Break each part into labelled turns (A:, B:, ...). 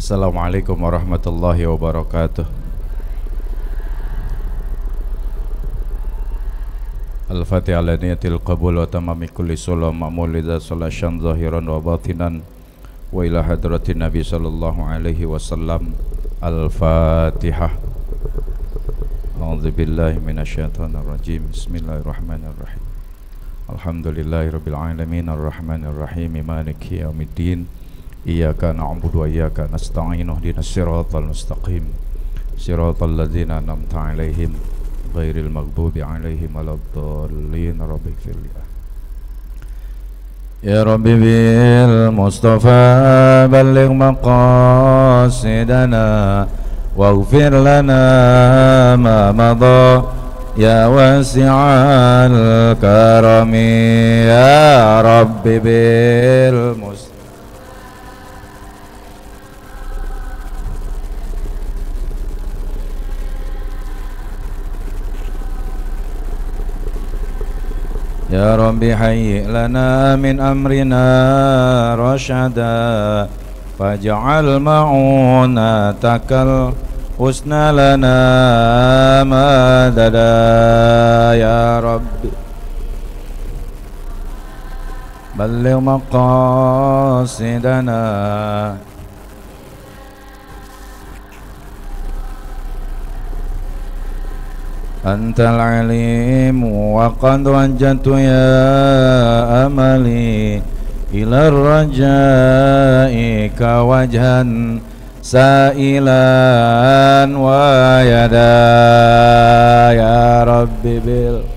A: Assalamualaikum warahmatullahi wabarakatuh. Al-Fatihah ala niyatil qabul wa tamami kulli sulam ma'mul lidha salasyan zahiran wa batinan wa ila hadratin Nabi sallallahu alaihi wasallam. Al-Fatihah. A'udzu billahi minasyaitonir rajim. Bismillahirrahmanirrahim. Alhamdulillahi rabbil alamin arrahmanir rahim maliki yaumiddin. Iyyaka na'budu wa iyyaka nasta'in ihdinas siratal mustaqim siratal ladzina an'amta 'alaihim ghairil maghdubi 'alaihim waladdallin. Rabbi ighfirli ya Rabbi bil Mustafa balligh maqasidana waghfir lana ma madha ya wasi'al karami ya Rabbi bil Mustafa. Ya Rabbi hayyi lana min amrina rasyada faj'al ma'unatakal husna lana madada ya Rabbi balligh maqasidana Antal alimu wa qad wajjatu ya amali ila rajai ka wajhan sa'ilan wa yada ya Rabbi bil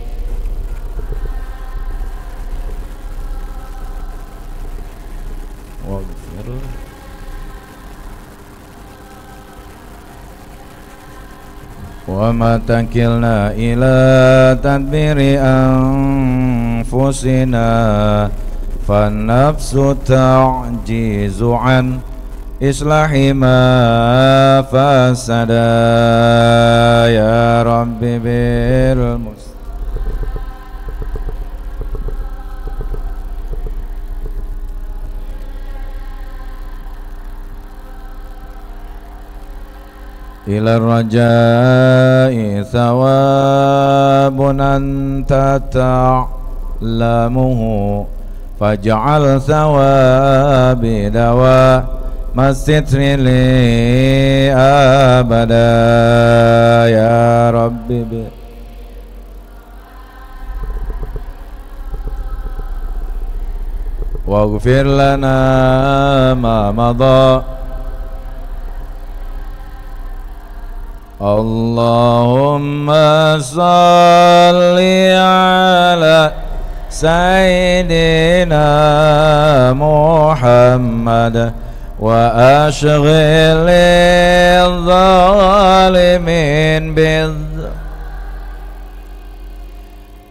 A: wa ma takilna ila tadbiri anfusina fan nafsu ta'jizu an islahi ma fasada ya Rabbi bil ila rajai thawabun anta ta'lamuhu faj'al thawabi dawa masitri li abada ya Rabbi waghfir lana ma madha Allahumma salli ala Sayyidina Muhammad wa ashghilil zalimin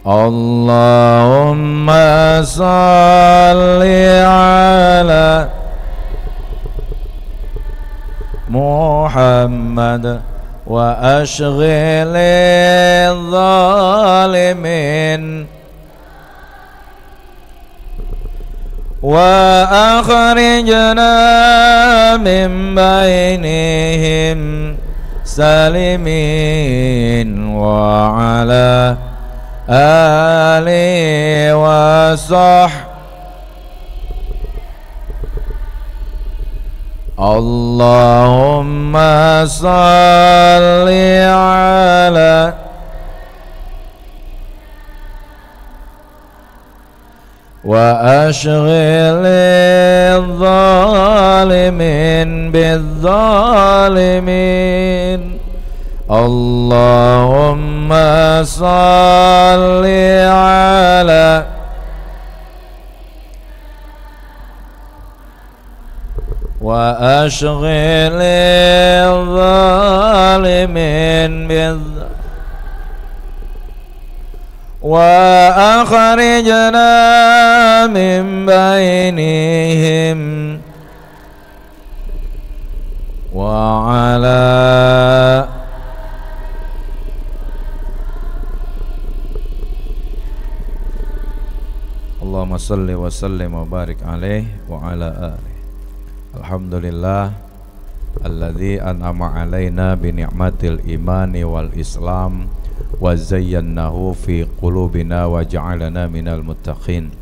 A: Allahumma salli ala Muhammad wa ashghilil zalimin wa akhrijna min bainihim salimin wa ala alihi wa sahbihi Allahumma salli ala wa ashghilil zalimin bizzalimin Allahumma salli ala wa ashghilil zalimin wa akhrijna min bainihim wa ala Allahumma salli wa sallim wa barik alaihi wa ala alihi. Alhamdulillah, alladzi an'ama 'alaina bi ni'matil imani wal islam wa zayyanahu fi qulubina wa ja'alana minal muttaqin.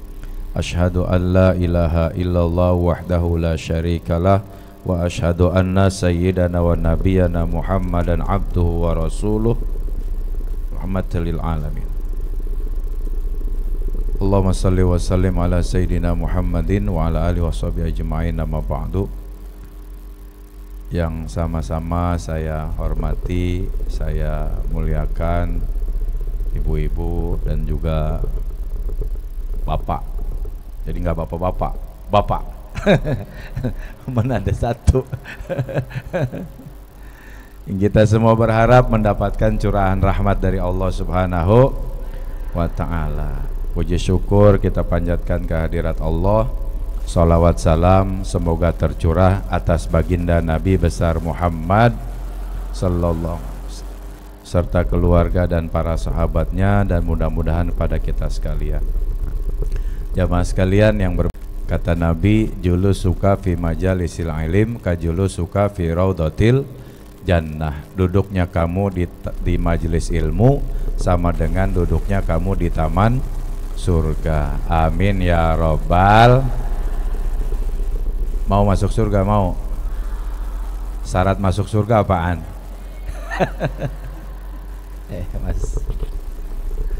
A: Asyhadu an la ilaha illallah wahdahu la syarikalah wa asyhadu anna sayyidana wa nabiyyana Muhammadan abduhu wa rasuluh rahmatan lil alamin. Allahumma salli wa sallim ala sayyidina Muhammadin wa ala alihi washabihi ajma'in, amma ba'du. Yang sama-sama saya hormati, saya muliakan ibu-ibu dan juga bapak. Jadi nggak bapak-bapak, bapak. Mana ada satu. Kita semua berharap mendapatkan curahan rahmat dari Allah Subhanahu wa ta'ala. Puji syukur kita panjatkan kehadirat Allah. Salawat salam semoga tercurah atas baginda Nabi besar Muhammad sallallahu alaihi wasallam serta keluarga dan para sahabatnya, dan mudah-mudahan pada kita sekalian. Jamaah sekalian yang kata Nabi, julus suka fi majalisil ilim ka julus suka fi raudatil jannah. Duduknya kamu di majelis ilmu sama dengan duduknya kamu di taman surga. Amin ya robbal. Mau masuk surga? Mau? Syarat masuk surga apaan? Mas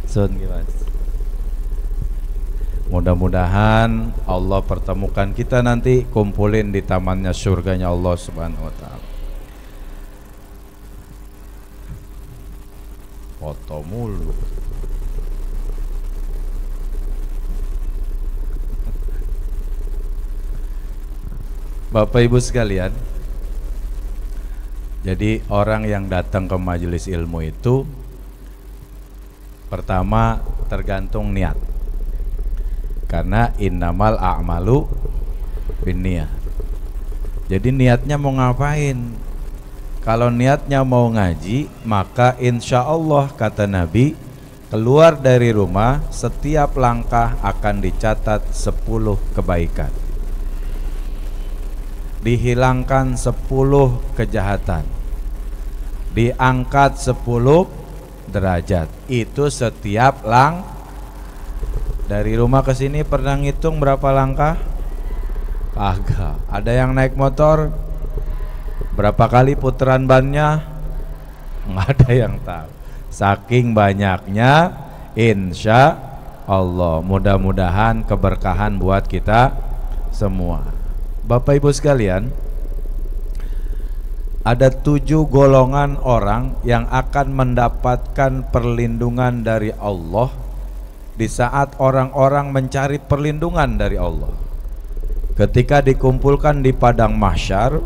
A: Sun gimana? Mudah-mudahan Allah pertemukan kita nanti, kumpulin di tamannya surganya Allah Subhanahu wa ta'ala. Foto mulu. Bapak Ibu sekalian, jadi orang yang datang ke majelis ilmu itu pertama tergantung niat. Karena innamal a'malu binniyah. Jadi niatnya mau ngapain? Kalau niatnya mau ngaji, maka insya Allah kata Nabi, keluar dari rumah setiap langkah akan dicatat 10 kebaikan, dihilangkan 10 kejahatan, diangkat 10 derajat. Itu setiap langkah. Dari rumah ke sini pernah ngitung berapa langkah? Kagak. Ada yang naik motor berapa kali putaran bannya? Nggak ada yang tahu. Saking banyaknya, insya Allah mudah-mudahan keberkahan buat kita semua. Bapak Ibu sekalian, ada 7 golongan orang yang akan mendapatkan perlindungan dari Allah di saat orang-orang mencari perlindungan dari Allah. Ketika dikumpulkan di padang mahsyar,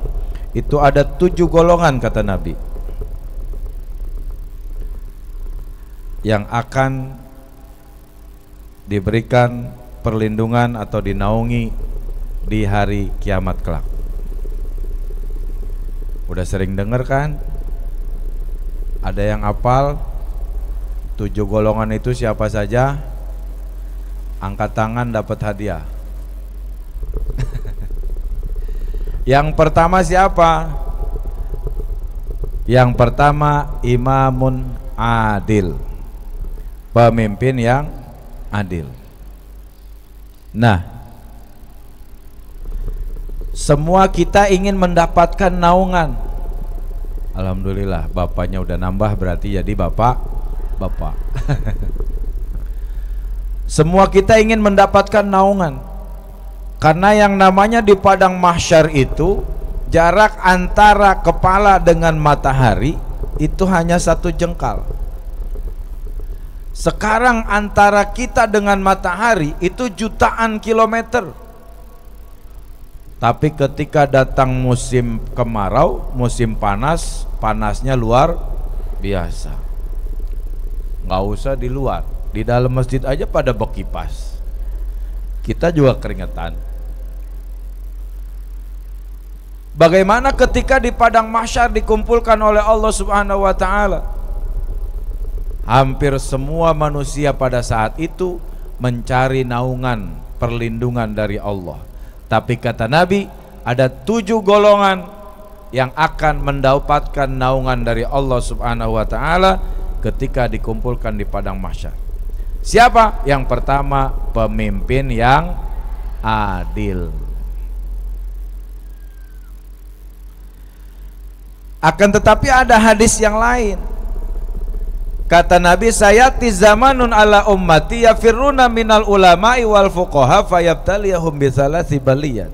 A: itu ada 7 golongan kata Nabi yang akan diberikan perlindungan atau dinaungi di hari kiamat kelak. Udah sering dengar kan? Ada yang hafal 7 golongan itu siapa saja? Angkat tangan dapat hadiah. Yang pertama siapa? Yang pertama imamun adil, pemimpin yang adil. Nah, semua kita ingin mendapatkan naungan. Alhamdulillah bapaknya udah nambah, berarti jadi bapak. Semua kita ingin mendapatkan naungan, karena yang namanya di padang mahsyar itu jarak antara kepala dengan matahari itu hanya 1 jengkal. Sekarang antara kita dengan matahari itu jutaan kilometer. Tapi ketika datang musim kemarau, musim panas, panasnya luar biasa. Nggak usah di luar, di dalam masjid aja pada berkipas. Kita juga keringetan. Bagaimana ketika di padang mahsyar dikumpulkan oleh Allah Subhanahu wa ta'ala? Hampir semua manusia pada saat itu mencari naungan, perlindungan dari Allah. Tapi kata Nabi, ada 7 golongan yang akan mendapatkan naungan dari Allah Subhanahu wa taala ketika dikumpulkan di padang mahsyar. Siapa? Yang pertama, pemimpin yang adil. Akan tetapi ada hadis yang lain. Kata Nabi, sayati zamanun ala ummati yafirruna minal ulama'i wal fuqaha fayabtaliyahum bisalasi baliyat.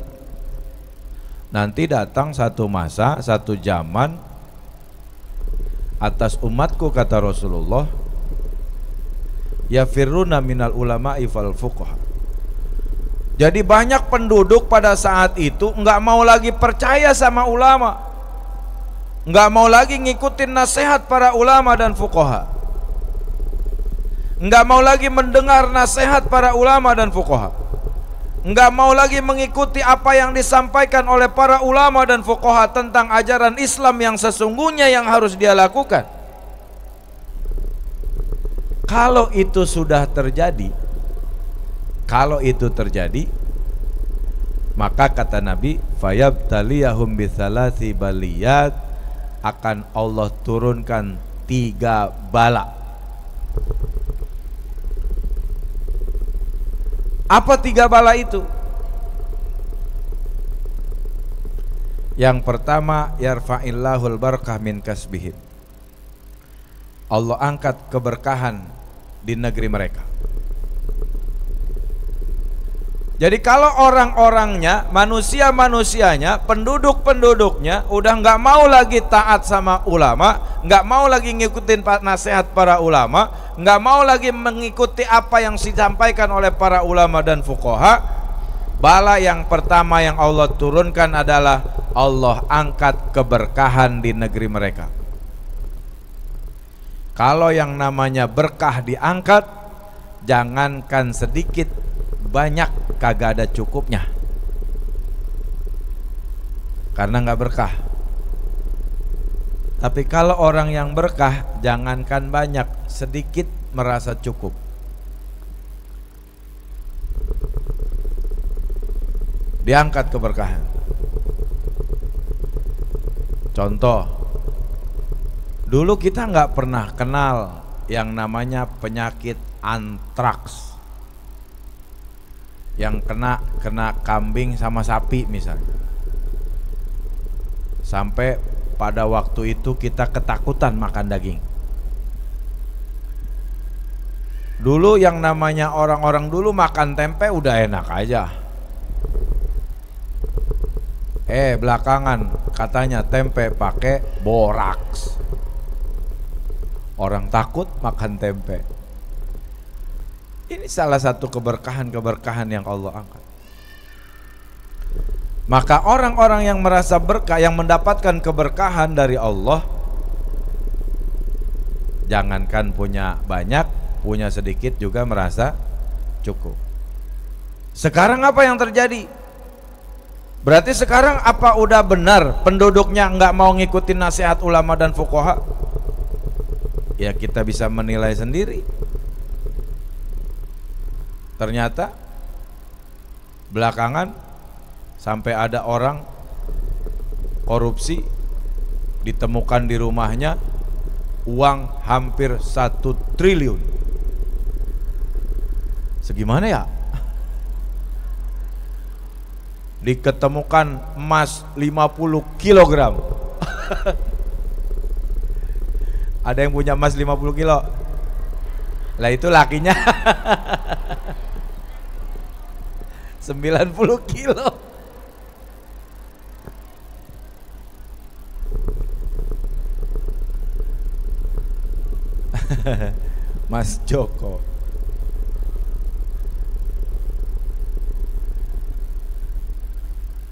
A: Nanti datang satu masa, satu zaman atas umatku, kata Rasulullah, yafirruna minal ulama'i wal fuqaha. Jadi banyak penduduk pada saat itu enggak mau lagi percaya sama ulama, enggak mau lagi ngikutin nasihat para ulama dan fuqaha, enggak mau lagi mendengar nasihat para ulama dan fuqaha, enggak mau lagi mengikuti apa yang disampaikan oleh para ulama dan fuqaha tentang ajaran Islam yang sesungguhnya yang harus dia lakukan. Kalau itu sudah terjadi, maka kata Nabi, fayabtaliyahum bisalasi baliyat, akan Allah turunkan 3 bala. Apa 3 bala itu? Yang pertama, yarfa'illahul barakah min kasbihim. Allah angkat keberkahan di negeri mereka. Jadi kalau orang-orangnya, manusia-manusianya, penduduk-penduduknya udah nggak mau lagi taat sama ulama, nggak mau lagi ngikutin nasihat para ulama, nggak mau lagi mengikuti apa yang disampaikan oleh para ulama dan fuqaha, bala yang pertama yang Allah turunkan adalah Allah angkat keberkahan di negeri mereka. Kalau yang namanya berkah diangkat, jangankan sedikit, banyak kagak ada cukupnya, karena nggak berkah. Tapi kalau orang yang berkah, jangankan banyak, sedikit merasa cukup. Diangkat keberkahan. Contoh, dulu kita nggak pernah kenal yang namanya penyakit antraks, yang kena kambing sama sapi misalnya. Sampai pada waktu itu kita ketakutan makan daging. Dulu yang namanya orang-orang dulu makan tempe udah enak aja. Belakangan katanya tempe pakai boraks. Orang takut makan tempe. Ini salah satu keberkahan yang Allah angkat. Maka orang-orang yang merasa berkah, yang mendapatkan keberkahan dari Allah, jangankan punya banyak, punya sedikit juga merasa cukup. Sekarang apa yang terjadi? Berarti sekarang apa udah benar penduduknya nggak mau ngikutin nasihat ulama dan fuqaha? Ya kita bisa menilai sendiri. Ternyata belakangan sampai ada orang korupsi, ditemukan di rumahnya uang hampir 1 triliun. Segimana ya? Diketemukan emas 50 kilogram. Ada yang punya emas 50 kilo? Lah itu lakinya 90 kilo. Mas Joko.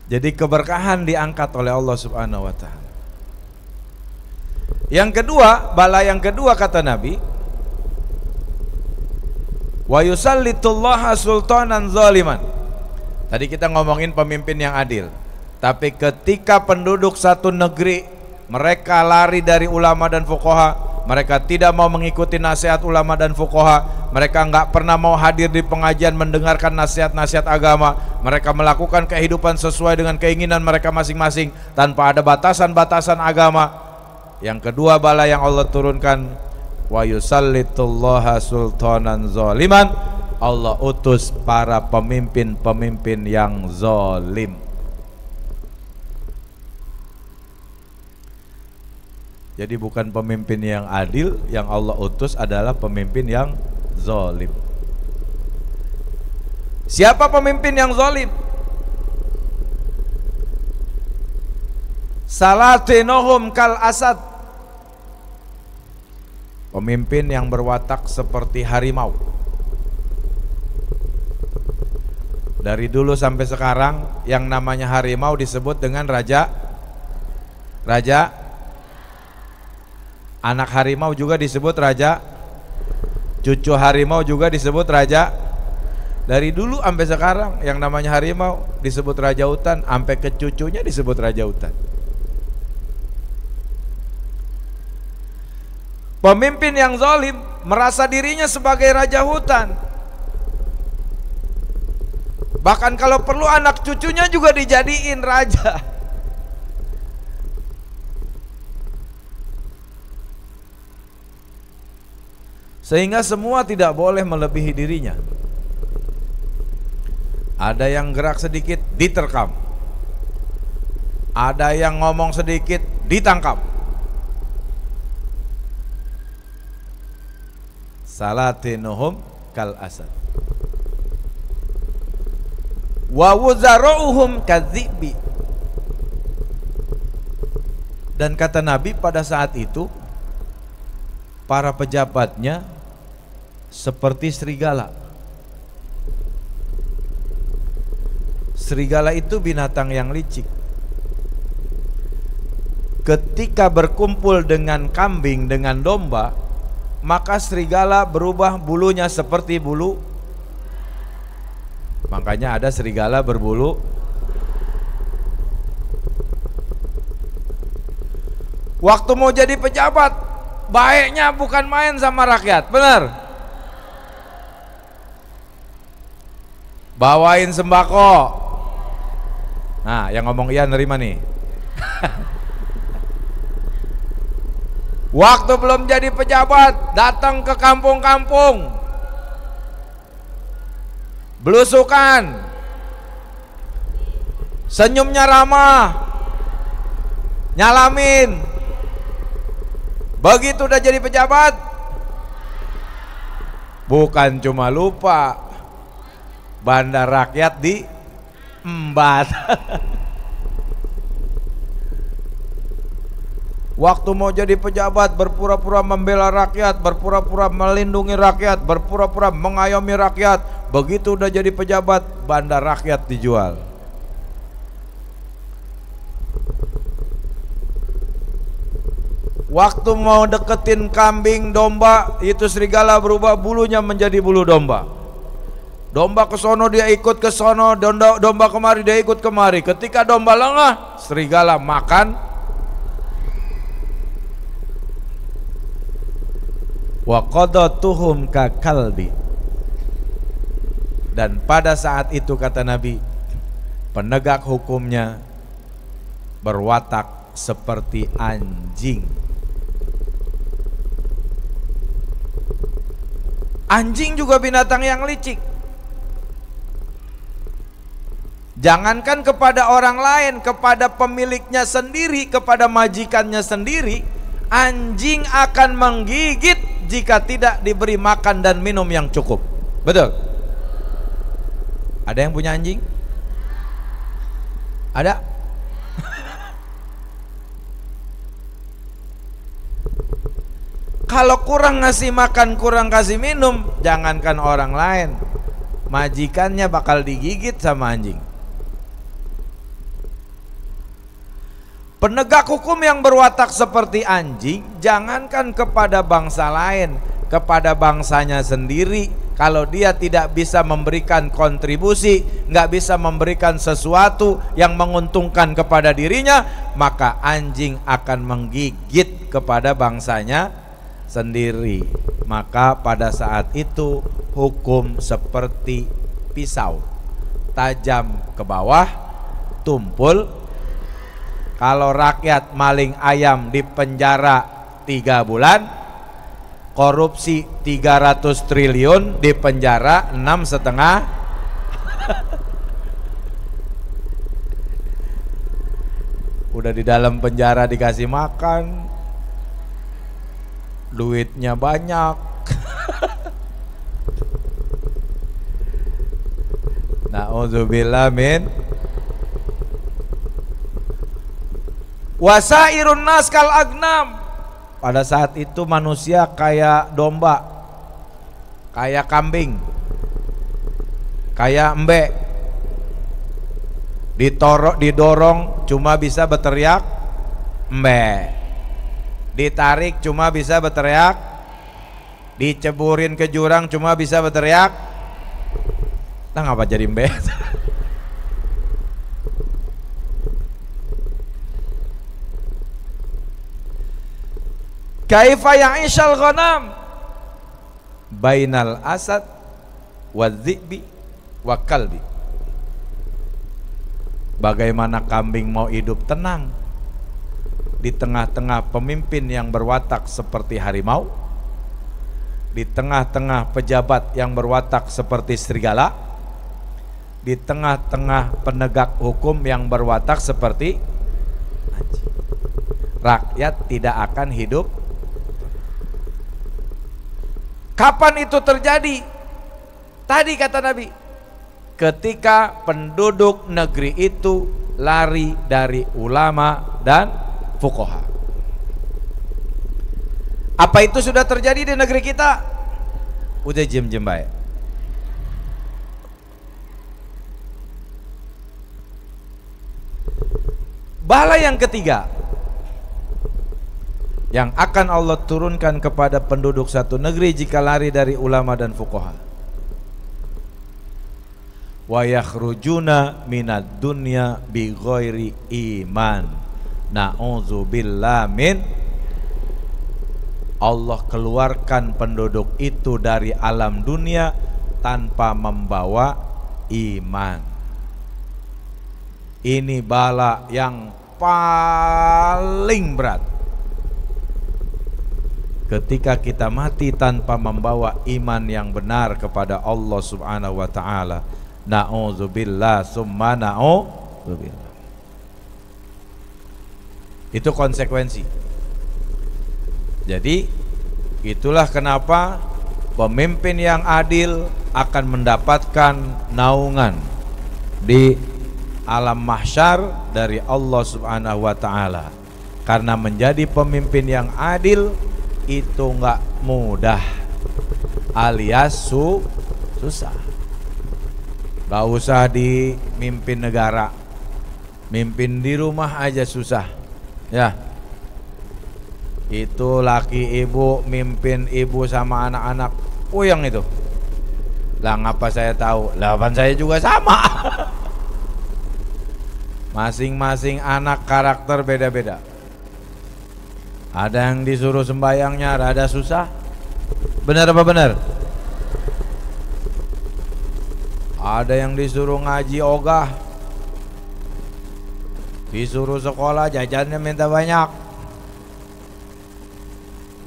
A: Jadi keberkahan diangkat oleh Allah Subhanahu wa taala. Yang kedua, bala yang kedua kata Nabi, wa yusallitullaha sultanan zaliman. Tadi kita ngomongin pemimpin yang adil. Tapi ketika penduduk satu negeri mereka lari dari ulama dan fuqaha, mereka tidak mau mengikuti nasihat ulama dan fuqaha, mereka nggak pernah mau hadir di pengajian mendengarkan nasihat-nasihat agama, mereka melakukan kehidupan sesuai dengan keinginan mereka masing-masing tanpa ada batasan-batasan agama. Yang kedua bala yang Allah turunkan, wa yusallitullaha sultanan zaliman, Allah utus para pemimpin-pemimpin yang zalim. Jadi bukan pemimpin yang adil, yang Allah utus adalah pemimpin yang zalim. Siapa pemimpin yang zalim? Salatinuhum kal asad, pemimpin yang berwatak seperti harimau. Dari dulu sampai sekarang yang namanya harimau disebut dengan raja. Anak harimau juga disebut raja. Cucu harimau juga disebut raja. Dari dulu sampai sekarang yang namanya harimau disebut raja hutan, sampai ke cucunya disebut raja hutan. Pemimpin yang zalim merasa dirinya sebagai raja hutan. Bahkan kalau perlu anak cucunya juga dijadiin raja. Sehingga semua tidak boleh melebihi dirinya. Ada yang gerak sedikit diterkam, ada yang ngomong sedikit ditangkap. Salatinuhum kal asad wa wuzaruhum kadzibi. Dan kata Nabi pada saat itu para pejabatnya seperti serigala. Serigala itu binatang yang licik. Ketika berkumpul dengan kambing, dengan domba, maka serigala berubah bulunya seperti bulu. Makanya ada serigala berbulu. Waktu mau jadi pejabat, baiknya bukan main sama rakyat, benar? Bawain sembako. Nah, yang ngomong iya nerima nih. Waktu belum jadi pejabat, datang ke kampung-kampung, belusukan, senyumnya ramah, nyalamin. Begitu udah jadi pejabat, bukan cuma lupa, bandar rakyat di embat. Waktu mau jadi pejabat berpura-pura membela rakyat, berpura-pura melindungi rakyat, berpura-pura mengayomi rakyat. Begitu udah jadi pejabat, bandar rakyat dijual. Waktu mau deketin kambing, domba, itu serigala berubah bulunya menjadi bulu domba. Domba ke sono dia ikut ke sono, domba kemari dia ikut kemari. Ketika domba lengah, serigala makan. Wa qadatuhum ka kalbi. Dan pada saat itu kata Nabi, penegak hukumnya berwatak seperti anjing. Anjing juga binatang yang licik. Jangankan kepada orang lain, kepada pemiliknya sendiri, kepada majikannya sendiri, anjing akan menggigit jika tidak diberi makan dan minum yang cukup. Betul? Ada yang punya anjing? Ada? Kalau kurang ngasih makan, kurang kasih minum, jangankan orang lain, majikannya bakal digigit sama anjing. Penegak hukum yang berwatak seperti anjing, jangankan kepada bangsa lain, kepada bangsanya sendiri, kalau dia tidak bisa memberikan kontribusi, nggak bisa memberikan sesuatu yang menguntungkan kepada dirinya, maka anjing akan menggigit kepada bangsanya sendiri. Maka pada saat itu hukum seperti pisau, tajam ke bawah, tumpul. Kalau rakyat maling ayam di penjara 3 bulan, korupsi 300 triliun di penjara 6,5. Udah di dalam penjara dikasih makan, duitnya banyak. Na'udzubillah min wasairun nas kal agnam. Pada saat itu manusia kayak domba, kayak kambing, kayak embe. Didorong cuma bisa berteriak embe, ditarik cuma bisa berteriak, diceburin ke jurang cuma bisa berteriak. Nah, ngapa jadi embe? Kaifa ya'ishal ghanam bainal asad wadh-dhi'bi wa kalbi. Bagaimana kambing mau hidup tenang di tengah-tengah pemimpin yang berwatak seperti harimau, di tengah-tengah pejabat yang berwatak seperti serigala, di tengah-tengah penegak hukum yang berwatak seperti anjing. Rakyat tidak akan hidup. Kapan itu terjadi? Tadi kata Nabi, ketika penduduk negeri itu lari dari ulama dan fuqaha. Apa itu sudah terjadi di negeri kita? Udah jem-jem baik. Bala yang ketiga yang akan Allah turunkan kepada penduduk satu negeri jika lari dari ulama dan fuqaha. Wa yakhrujuna minad dunya bi ghairi iman. Na'udzubillah min. Allah keluarkan penduduk itu dari alam dunia tanpa membawa iman. Ini bala yang paling berat. Ketika kita mati tanpa membawa iman yang benar kepada Allah Subhanahu wa taala. Na'udzubillah summa na'udzubillah. Itu konsekuensi. Jadi itulah kenapa pemimpin yang adil akan mendapatkan naungan di alam mahsyar dari Allah Subhanahu wa taala. Karena menjadi pemimpin yang adil itu enggak mudah, alias susah. Gak usah di mimpin negara, mimpin di rumah aja susah ya. Itu laki ibu mimpin ibu sama anak-anak puyeng itu. Lah ngapa saya tahu? Lah kan saya juga sama. Masing-masing anak karakter beda-beda. Ada yang disuruh sembayangnya rada susah. Benar apa benar? Ada yang disuruh ngaji ogah, disuruh sekolah jajannya minta banyak.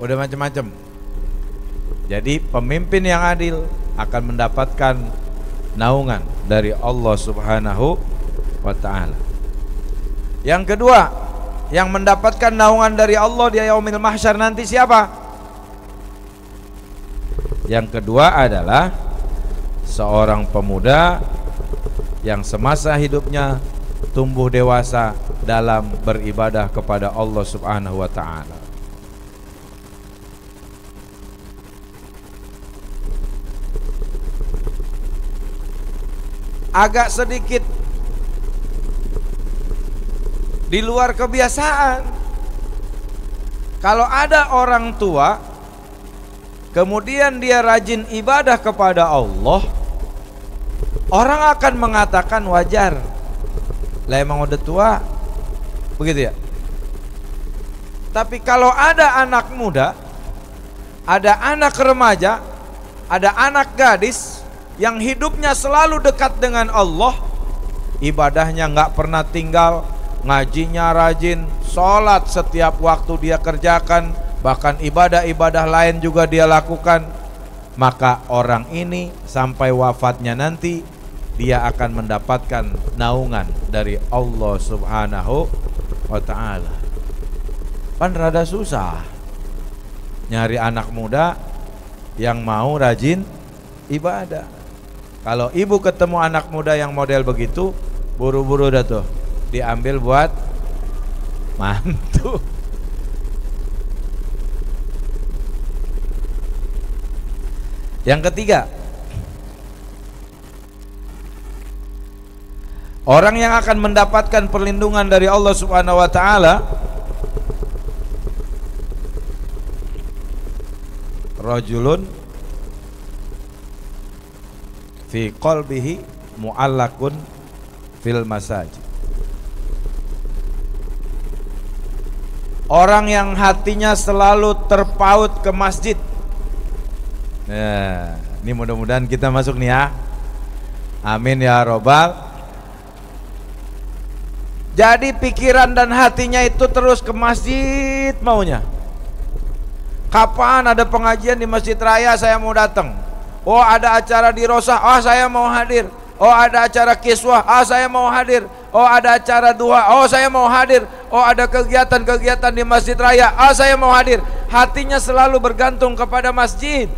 A: Udah macam-macam. Jadi pemimpin yang adil akan mendapatkan naungan dari Allah Subhanahu wa ta'ala. Yang kedua, yang mendapatkan naungan dari Allah di yaumil mahsyar nanti siapa? Yang kedua adalah seorang pemuda yang semasa hidupnya tumbuh dewasa dalam beribadah kepada Allah Subhanahu wa ta'ala. Agak sedikit di luar kebiasaan. Kalau ada orang tua kemudian dia rajin ibadah kepada Allah, orang akan mengatakan wajar. Lah emang udah tua, begitu ya. Tapi kalau ada anak muda Ada anak remaja, ada anak gadis yang hidupnya selalu dekat dengan Allah, ibadahnya nggak pernah tinggal, ngajinya rajin, sholat setiap waktu dia kerjakan, bahkan ibadah-ibadah lain juga dia lakukan. Maka orang ini sampai wafatnya nanti dia akan mendapatkan naungan dari Allah Subhanahu wa ta'ala. Kan rada susah nyari anak muda yang mau rajin ibadah. Kalau ibu ketemu anak muda yang model begitu, buru-buru dah tuh diambil buat mantu. Yang ketiga, orang yang akan mendapatkan perlindungan dari Allah Subhanahu wa taala, rajulun fi qalbihi mu'allakun fil masajid. Orang yang hatinya selalu terpaut ke masjid. Nah, ini mudah-mudahan kita masuk nih ya. Amin ya robbal. Jadi pikiran dan hatinya itu terus ke masjid maunya. Kapan ada pengajian di Masjid Raya saya mau datang. Oh ada acara di Rosa, oh saya mau hadir. Oh ada acara kiswah, oh saya mau hadir. Oh ada acara duha, oh saya mau hadir. Oh ada kegiatan-kegiatan di Masjid Raya, oh saya mau hadir. Hatinya selalu bergantung kepada masjid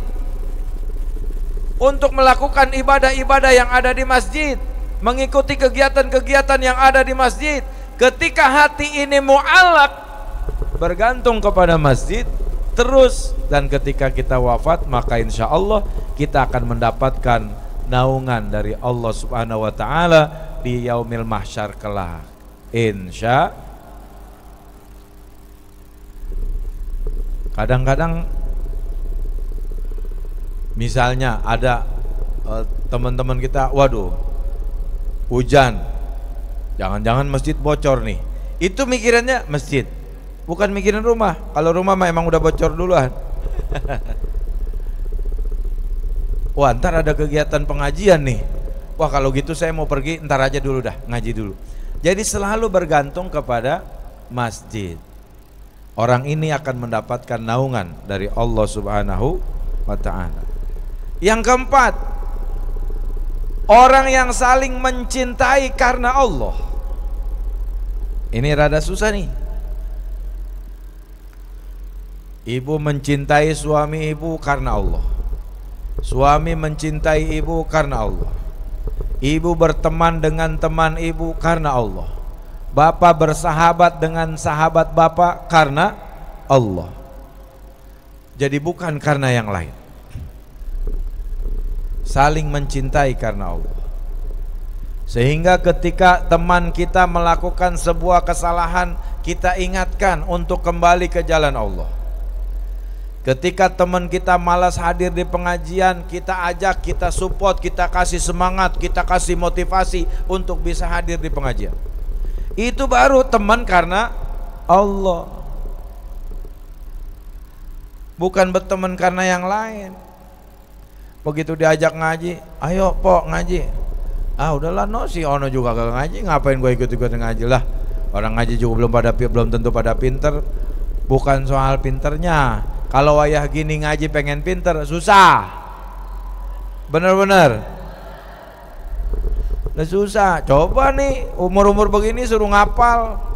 A: untuk melakukan ibadah-ibadah yang ada di masjid, mengikuti kegiatan-kegiatan yang ada di masjid. Ketika hati ini mu'allak, bergantung kepada masjid terus, dan ketika kita wafat maka insya Allah kita akan mendapatkan naungan dari Allah Subhanahu wa ta'ala di yaumil mahsyar kelak, insya. Kadang-kadang misalnya ada teman-teman kita, waduh hujan, jangan-jangan masjid bocor nih, itu mikirannya masjid, bukan mikirin rumah. Kalau rumah mah emang udah bocor duluan. Wah ntar ada kegiatan pengajian nih, wah kalau gitu saya mau pergi ntar aja dulu dah, ngaji dulu. Jadi selalu bergantung kepada masjid. Orang ini akan mendapatkan naungan dari Allah Subhanahu wa ta'ala. Yang keempat, orang yang saling mencintai karena Allah. Ini rada susah nih. Ibu mencintai suami ibu karena Allah, suami mencintai ibu karena Allah, ibu berteman dengan teman ibu karena Allah, bapak bersahabat dengan sahabat bapak karena Allah. Jadi bukan karena yang lain. Saling mencintai karena Allah. Sehingga ketika teman kita melakukan sebuah kesalahan, kita ingatkan untuk kembali ke jalan Allah. Ketika teman kita malas hadir di pengajian, kita ajak, kita support, kita kasih semangat, kita kasih motivasi untuk bisa hadir di pengajian. Itu baru teman karena Allah, bukan berteman karena yang lain. Begitu diajak ngaji, ayo pok ngaji, ah udahlah no, si ono juga gak ngaji, ngapain gue ikut-ikut ngaji lah. Orang ngaji juga belum tentu pada pinter. Bukan soal pinternya. Kalau wayah gini ngaji pengen pinter, susah. Bener-bener udah susah. Coba nih umur-umur begini suruh ngapal.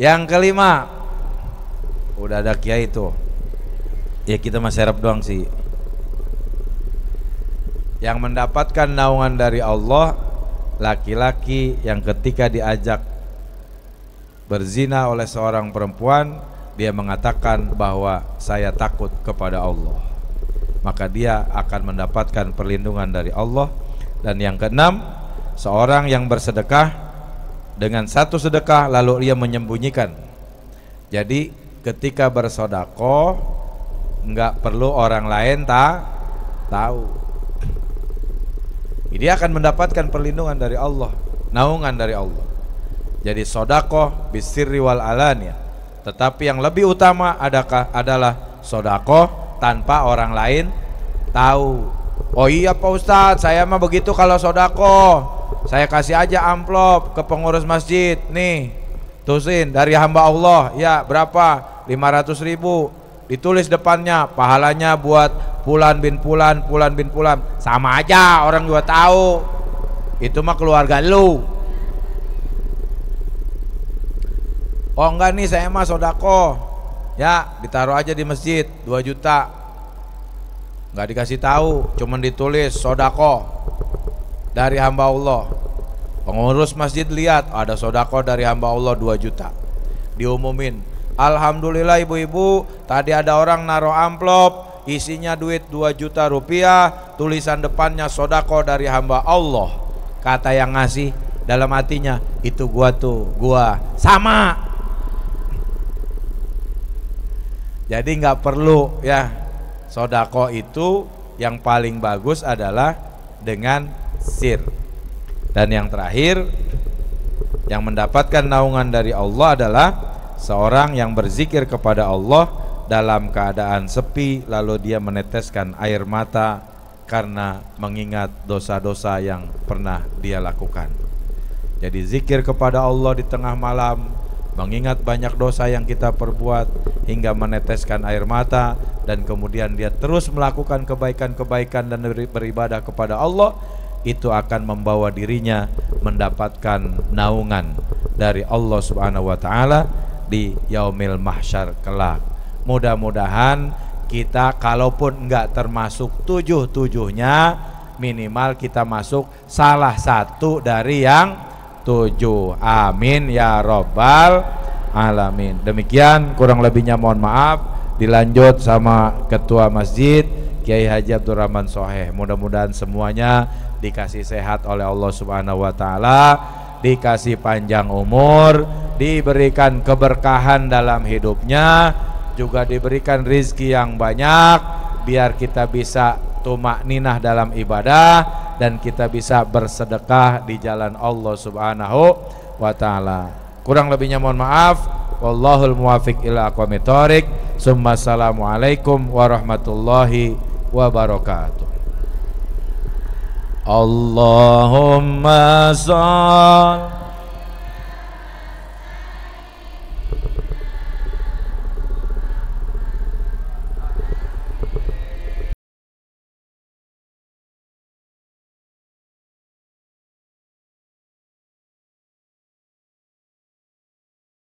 A: Yang kelima, udah ada kiai itu. Ya kita masih serap doang sih. Yang mendapatkan naungan dari Allah, laki-laki yang ketika diajak berzina oleh seorang perempuan, dia mengatakan bahwa saya takut kepada Allah, maka dia akan mendapatkan perlindungan dari Allah. Dan yang keenam, seorang yang bersedekah dengan satu sedekah lalu ia menyembunyikan. Jadi ketika bersedekah enggak perlu orang lain tahu. dia akan mendapatkan perlindungan dari Allah, naungan dari Allah. Jadi sodakoh bisirri wal alaniyah. Tetapi yang lebih utama adalah sodakoh tanpa orang lain tahu. Oh iya Pak Ustadz, saya mah begitu kalau sodakoh, saya kasih aja amplop ke pengurus masjid, nih tusin dari hamba Allah, ya berapa, 500.000, ditulis depannya pahalanya buat Fulan bin Fulan, Fulan bin Fulan. Sama aja, orang juga tahu itu mah keluarga lu. Oh enggak nih, saya mah sodako, ya ditaruh aja di masjid 2 juta, nggak dikasih tahu, cuman ditulis sodako dari hamba Allah. Pengurus masjid lihat ada sodako dari hamba Allah 2 juta, diumumin, alhamdulillah ibu-ibu, tadi ada orang naruh amplop isinya duit 2 juta rupiah, tulisan depannya sodako dari hamba Allah. Kata yang ngasih dalam hatinya, itu gua tuh, gua sama. Jadi nggak perlu ya, sodako itu yang paling bagus adalah dengan sir. Dan yang terakhir, yang mendapatkan naungan dari Allah adalah seorang yang berzikir kepada Allah dalam keadaan sepi, lalu dia meneteskan air mata karena mengingat dosa-dosa yang pernah dia lakukan. Jadi zikir kepada Allah di tengah malam, mengingat banyak dosa yang kita perbuat hingga meneteskan air mata, dan kemudian dia terus melakukan kebaikan-kebaikan dan beribadah kepada Allah, itu akan membawa dirinya mendapatkan naungan dari Allah Subhanahu wa taala di yaumil mahsyar kelak. Mudah-mudahan kita kalaupun enggak termasuk 7-7-nya, minimal kita masuk salah satu dari yang 7. Amin ya robbal alamin. Demikian, kurang lebihnya mohon maaf. Dilanjut sama Ketua Masjid Kiai Haji Abdurrahman Soheh. Mudah-mudahan semuanya dikasih sehat oleh Allah Subhanahu wa taala, dikasih panjang umur, diberikan keberkahan dalam hidupnya, juga diberikan rizki yang banyak, biar kita bisa tumak ninah dalam ibadah dan kita bisa bersedekah di jalan Allah Subhanahu wa taala. Kurang lebihnya mohon maaf. Wallahul muwafiq ila aqwamit thoriq. Assalamualaikum warahmatullahi wabarakatuh. Allahumma shalli